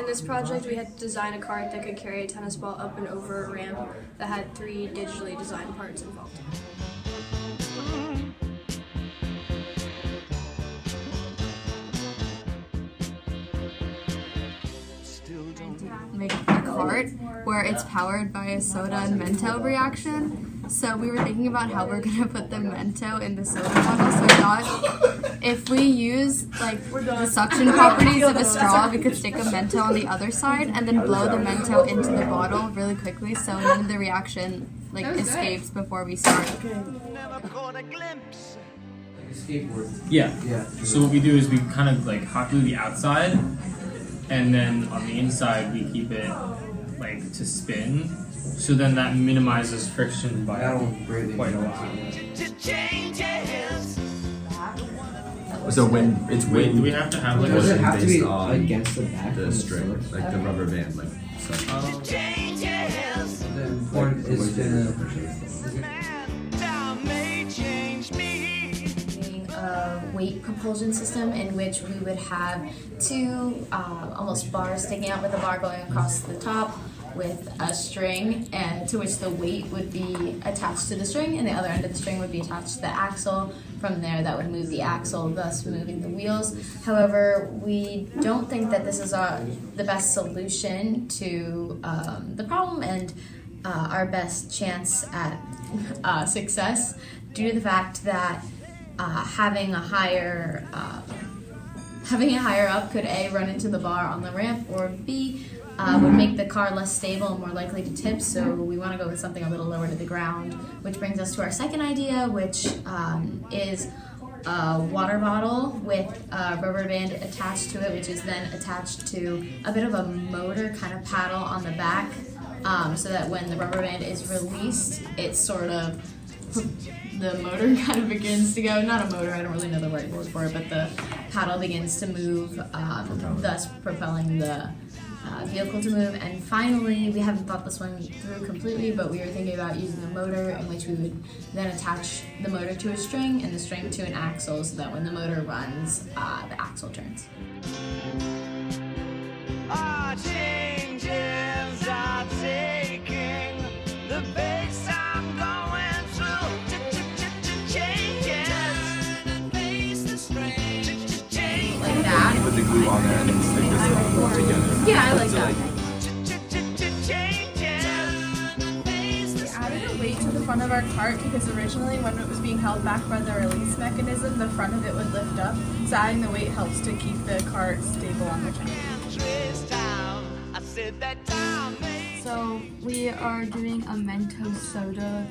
In this project, we had to design a cart that could carry a tennis ball up and over a ramp that had 3 digitally designed parts involved. Make a cart where it's powered by a soda and Mento reaction. So we were thinking about how we're gonna put the Mento in the soda bottle. So we thought if we use like the suction properties of a straw, we could stick a Mento on the other side and then blow the Mento into the bottle really quickly, so none of the reaction like escapes before we start. Skateboard. Yeah. So what we do is we kind of like hot glue the outside, and then on the inside we keep it like to spin. So then that minimizes friction by quite a lot. So when it's wind, Do we have to have like Does a it have to be based on against the back? the string, like the rubber band, like so. The important is a weight propulsion system in which we would have 2 almost bars sticking out with a bar going across the top with a string, and to which the weight would be attached to the string, and the other end of the string would be attached to the axle. From there, that would move the axle, thus moving the wheels. However, we don't think that this is the best solution to the problem and our best chance at success, due to the fact that having a higher up could A, run into the bar on the ramp, or B, would make the car less stable and more likely to tip. So we want to go with something a little lower to the ground, which brings us to our second idea, which is a water bottle with a rubber band attached to it, which is then attached to a bit of a motor kind of paddle on the back, so that when the rubber band is released, it's sort of the motor kind of begins to go, not a motor, I don't really know the right word for it, but the paddle begins to move, thus propelling the vehicle to move. And finally, we haven't thought this one through completely, but we were thinking about using a motor in which we would then attach the motor to a string and the string to an axle, so that when the motor runs, the axle turns. Our changes are taking the pace I'm going through. Changes. Turn and face the strain. Like that. Put the glue on there and then stick this together. Yeah, I like that. We added a weight to the front of our cart because originally when it was being held back by the release mechanism, the front of it would lift up. So adding the weight helps to keep the cart stable on the ground. So we are doing a Mento soda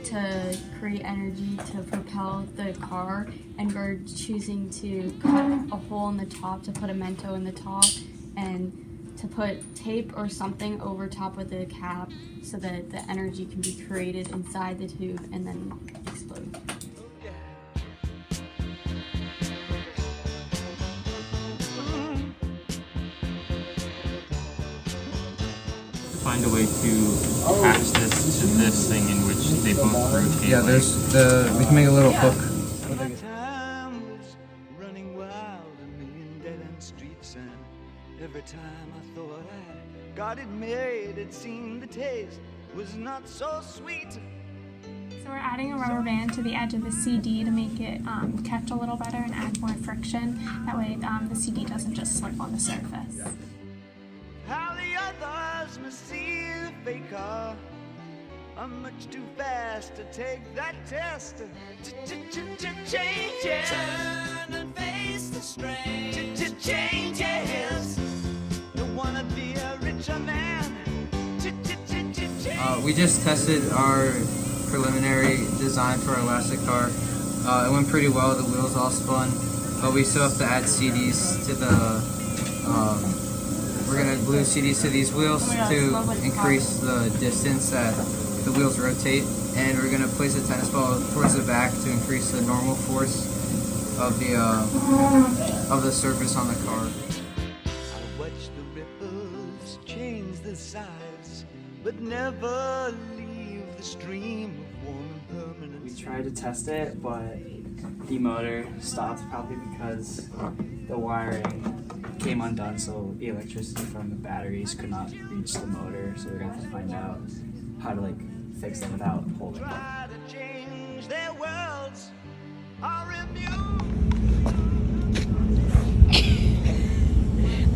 to create energy to propel the car, and we're choosing to cut a hole in the top to put a Mento in the top, and to put tape or something over top of the cap so that the energy can be created inside the tube and then explode. Find a way to attach this to this thing in which they both rotate. Yeah, there's we can make a little hook. Time was running wild, a million dead-end streets, and every time I thought I got it made, it seemed the taste was not so sweet. So we're adding a rubber band to the edge of the CD to make it catch a little better and add more friction. That way the CD doesn't just slip on the surface. How the others must see the faker. I'm much too fast to take that test. Changes. Turn and face the strain. Changes. Don't wanna be a richer man. We just tested our preliminary design for our elastic car. It went pretty well, the wheels all spun, but we still have to add CDs to the we're going to glue CDs to these wheels to increase the distance that the wheels rotate, and we're going to place a tennis ball towards the back to increase the normal force of the surface on the car. I watch the ripples change the size, but never leave the stream of warm and permanent. We tried to test it, but the motor stopped, probably because the wiring came undone, so the electricity from the batteries could not reach the motor. So we're gonna have to find out how to like fix them without holding them. Try to change their worlds or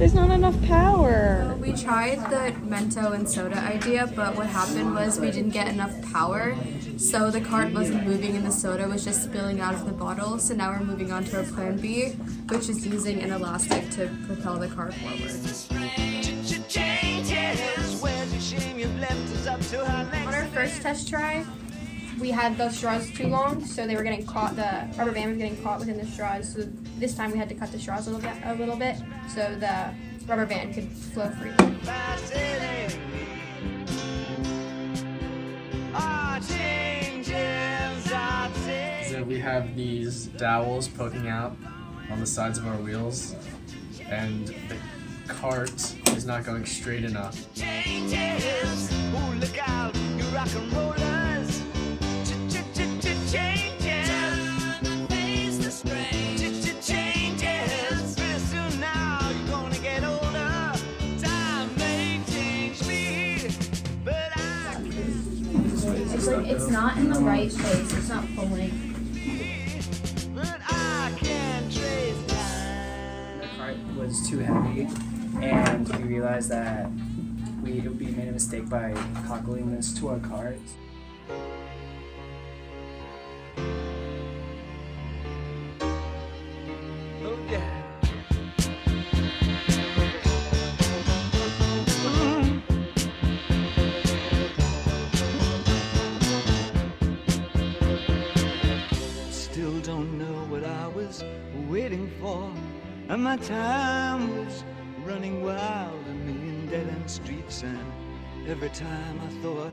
There's not enough power. We tried the Mento and soda idea, but what happened was we didn't get enough power, so the cart wasn't moving and the soda was just spilling out of the bottle. So now we're moving on to our plan B, which is using an elastic to propel the cart forward. On our first test try, we had the straws too long, so they were getting caught. The rubber band was getting caught within the straws. So this time we had to cut the straws a little bit, so the rubber band could flow freely. So we have these dowels poking out on the sides of our wheels, and the cart is not going straight enough. Look out, you rock and rollers. Changes. Pretty soon now you're gonna get older. Time may change me, but It's like it's not in the right place. It's not pulling. I can't trace time. The cart was too heavy, and we realized that we made a mistake by cockling this to our cart. Oh yeah. Still don't know what I was waiting for, and my time was running wild, a million dead-end streets, and every time I thought